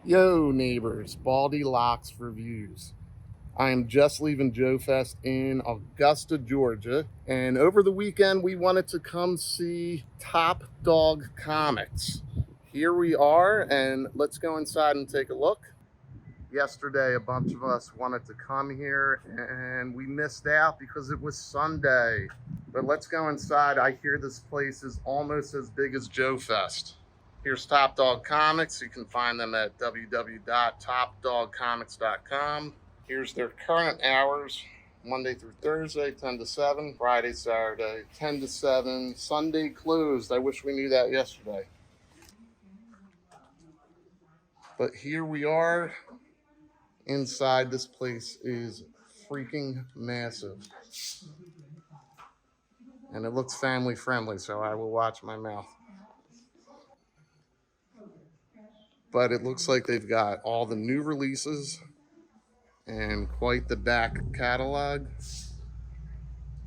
Yo, neighbors, Baldy Locks Reviews. I am just leaving Joe Fest in Augusta, Georgia, and over the weekend we wanted to come see Top Dog Comics. Here we are, and let's go inside and take a look. Yesterday, a bunch of us wanted to come here, and we missed out because it was Sunday. But let's go inside. I hear this place is almost as big as Joe Fest. Here's Top Dog Comics. You can find them at www.topdogcomics.com. Here's their current hours: Monday through Thursday, 10 to 7, Friday, Saturday, 10 to 7, Sunday closed. I wish we knew that yesterday. But here we are. Inside, this place is freaking massive. And it looks family friendly, so I will watch my mouth. But it looks like they've got all the new releases and quite the back catalog.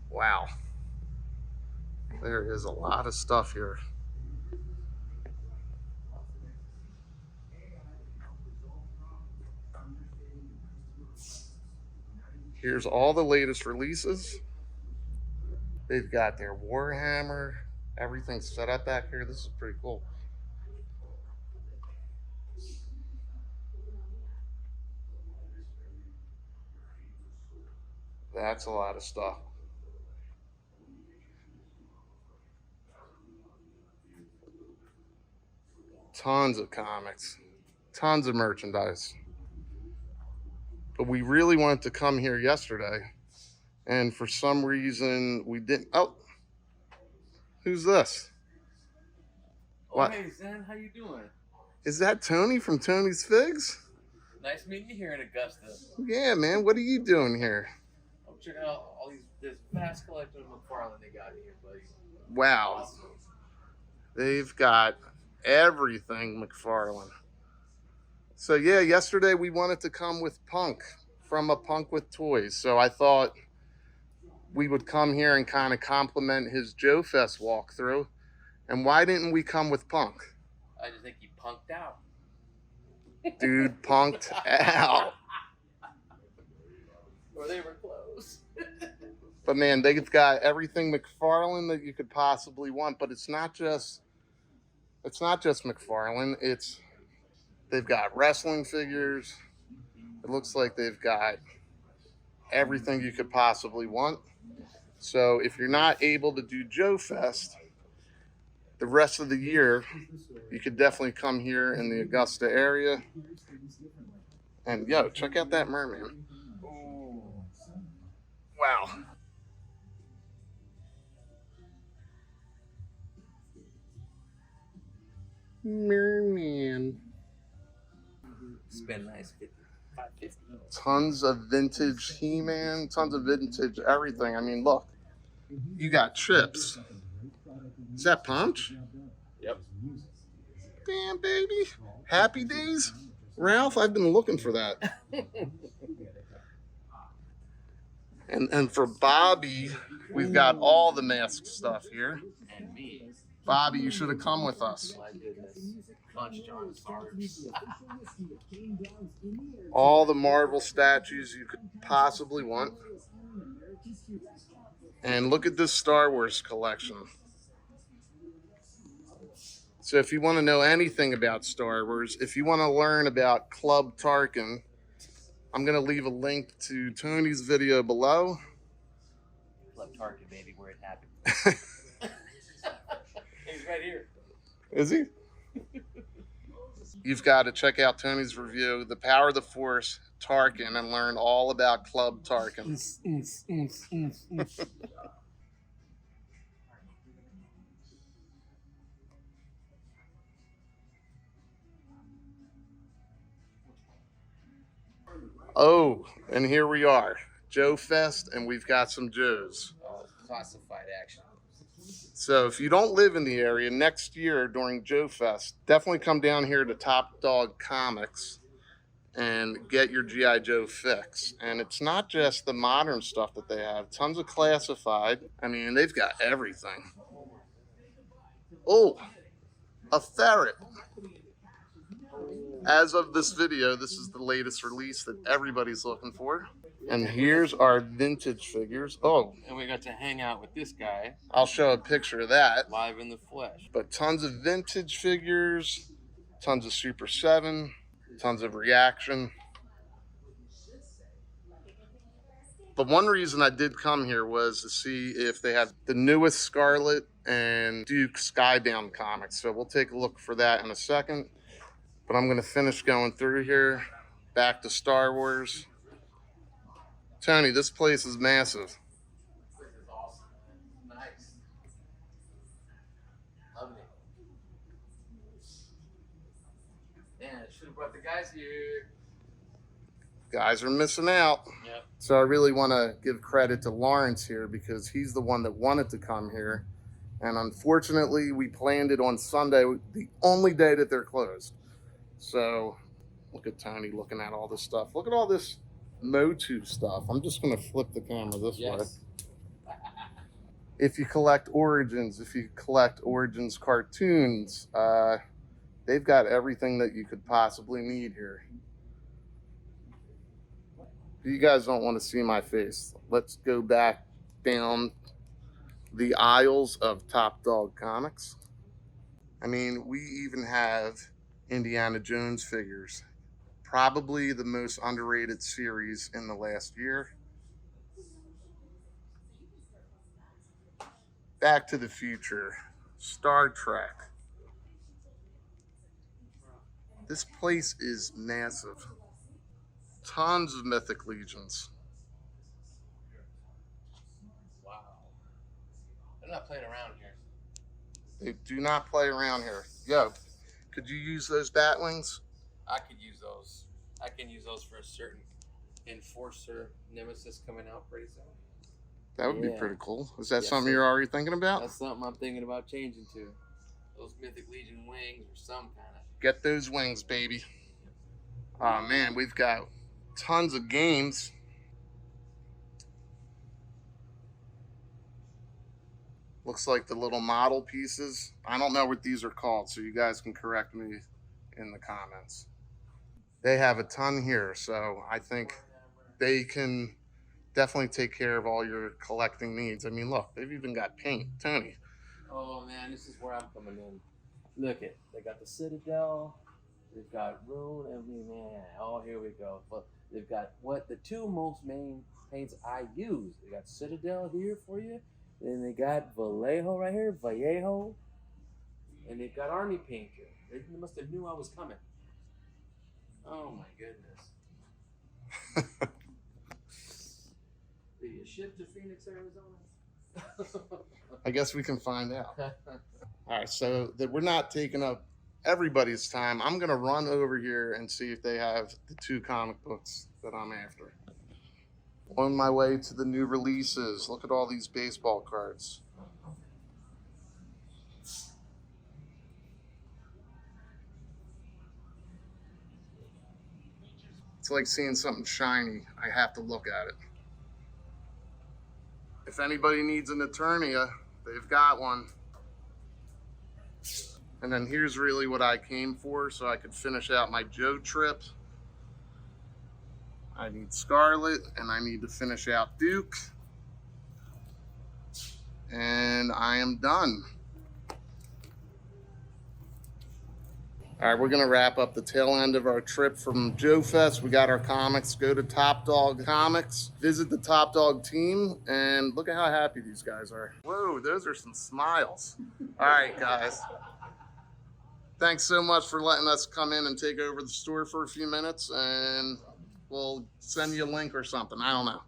Wow. There is a lot of stuff here. Here's all the latest releases. They've got their Warhammer. Everything's set up back here. This is pretty cool. That's a lot of stuff. Tons of comics. Tons of merchandise. But we really wanted to come here yesterday, and for some reason we didn't. Oh, who's this? What? Hey, Zen, how you doing? Is that Tony from Tony's Figs? Nice meeting you here in Augusta. Yeah, man. What are you doing here? I'm checking out this vast collection of McFarlane they got here, buddy. Wow. Awesome. They've got everything McFarlane. So yeah, yesterday we wanted to come with Punk from A Punk with Toys. So I thought we would come here and kind of compliment his Joe Fest walkthrough. And why didn't we come with Punk? I just think he punked out. Dude punked out. Or they were close. But man, they've got everything McFarlane that you could possibly want. But it's not just McFarlane. They've got wrestling figures. It looks like they've got everything you could possibly want. So if you're not able to do Joe Fest the rest of the year, you could definitely come here in the Augusta area. And yo, check out that merman. Wow. Merman. Spend nice $5.50. Tons of vintage He-Man, tons of vintage everything. I mean, look, you got Chips. Is that Punch? Yep. Damn, baby. Happy Days? Ralph, I've been looking for that. And for Bobby, we've got all the mask stuff here. And me. Bobby, you should have come with us. My goodness. Punch John Sarge. All the Marvel statues you could possibly want. And look at this Star Wars collection. So if you want to know anything about Star Wars, if you want to learn about Club Tarkin, I'm going to leave a link to Tony's video below. Club Tarkin, baby, where it happened. He's right here. Is he? You've got to check out Tony's review, The Power of the Force, Tarkin, and learn all about Club Tarkin. Oh, and here we are, Joe Fest, and we've got some Joes. Oh, classified action. So if you don't live in the area, next year during Joe Fest, definitely come down here to Top Dog Comics and get your G.I. Joe fix. And it's not just the modern stuff that they have. Tons of classified. I mean, they've got everything. Oh, a ferret. As of this video, this is the latest release that everybody's looking for. And here's our vintage figures. Oh, And we got to hang out with this guy I'll show a picture of that. live in the flesh. But tons of vintage figures, tons of Super 7, tons of Reaction. But one reason I did come here was to see if they had the newest Scarlet and Duke Skybound comics. So we'll take a look for that in a second. But I'm going to finish going through here. Back to Star Wars. Tony, this place is massive. This is awesome, man. Nice. Loving it. Man, I should have brought the guys here. Guys are missing out. Yep. So I really want to give credit to Lawrence here because he's the one that wanted to come here. And unfortunately, we planned it on Sunday, the only day that they're closed. So look at Tony looking at all this stuff. Look at all this Motu stuff. I'm just going to flip the camera this way. If you collect Origins, if you collect Origins cartoons, they've got everything that you could possibly need here. You guys don't want to see my face. Let's go back down the aisles of Top Dog Comics. I mean, we even have Indiana Jones figures. Probably the most underrated series in the last year. Back to the Future, Star Trek. This place is massive. Tons of Mythic Legions. Wow. They're not playing around here. They do not play around here. Yo, could you use those bat wings? I could use those. I can use those for a certain Enforcer Nemesis coming out pretty soon. That would be Yeah. pretty cool. Is that Yes, something sir. you're already thinking about? That's something I'm thinking about changing to. Those Mythic Legion wings or some kind of. Get those wings, baby. Oh man, we've got tons of games. Looks like the little model pieces. I don't know what these are called, so you guys can correct me in the comments. They have a ton here, so I think they can definitely take care of all your collecting needs. I mean, look, they've even got paint. Tony. Oh man, this is where I'm coming in. Look it, they got the Citadel, they've got Rune, I mean, man, oh here we go. But they've got what the two most main paints I use. They got Citadel here for you, then they got Vallejo right here, Vallejo, and they've got Army paint here. They must have knew I was coming. Oh my goodness. Did you ship to Phoenix, Arizona? I guess we can find out. All right, so that we're not taking up everybody's time, I'm going to run over here and see if they have the two comic books that I'm after. On my way to the new releases. Look at all these baseball cards. It's like seeing something shiny. I have to look at it. If anybody needs an Eternia, they've got one. And then here's really what I came for, so I could finish out my Joe trip. I need Scarlet, and I need to finish out Duke. And I am done. All right, we're going to wrap up the tail end of our trip from Joe Fest. We got our comics. Go to Top Dog Comics, visit the Top Dog team, and look at how happy these guys are. Whoa, those are some smiles. All right, guys. Thanks so much for letting us come in and take over the store for a few minutes, and we'll send you a link or something. I don't know.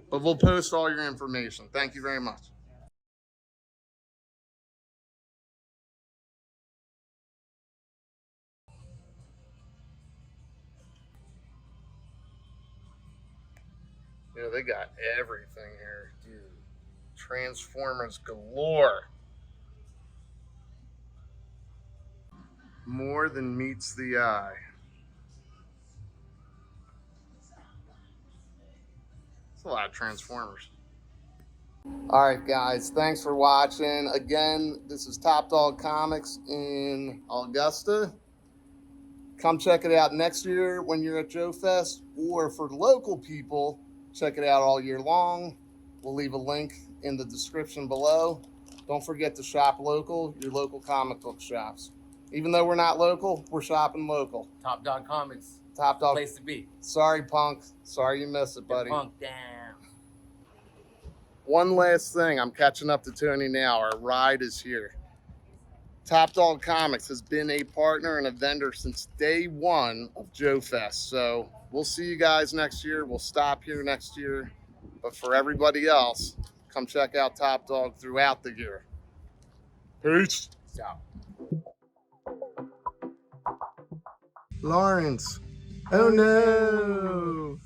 But we'll post all your information. Thank you very much. Yeah, they got everything here, dude. Transformers galore. More than meets the eye. It's a lot of Transformers. All right, guys, thanks for watching. Again, this is Top Dog Comics in Augusta. Come check it out next year when you're at Joe Fest, or for local people, check it out all year long. We'll leave a link in the description below. Don't forget to shop local, your local comic book shops. Even though we're not local, we're shopping local. Top Dog Comics. Top Dog. Place to be. Sorry, Punk. Sorry you missed it, buddy. Punk down. One last thing. I'm catching up to Tony now. Our ride is here. Top Dog Comics has been a partner and a vendor since day one of Joe Fest. So we'll see you guys next year. We'll stop here next year. But for everybody else, come check out Top Dog throughout the year. Peace. Ciao. Lawrence. Oh no.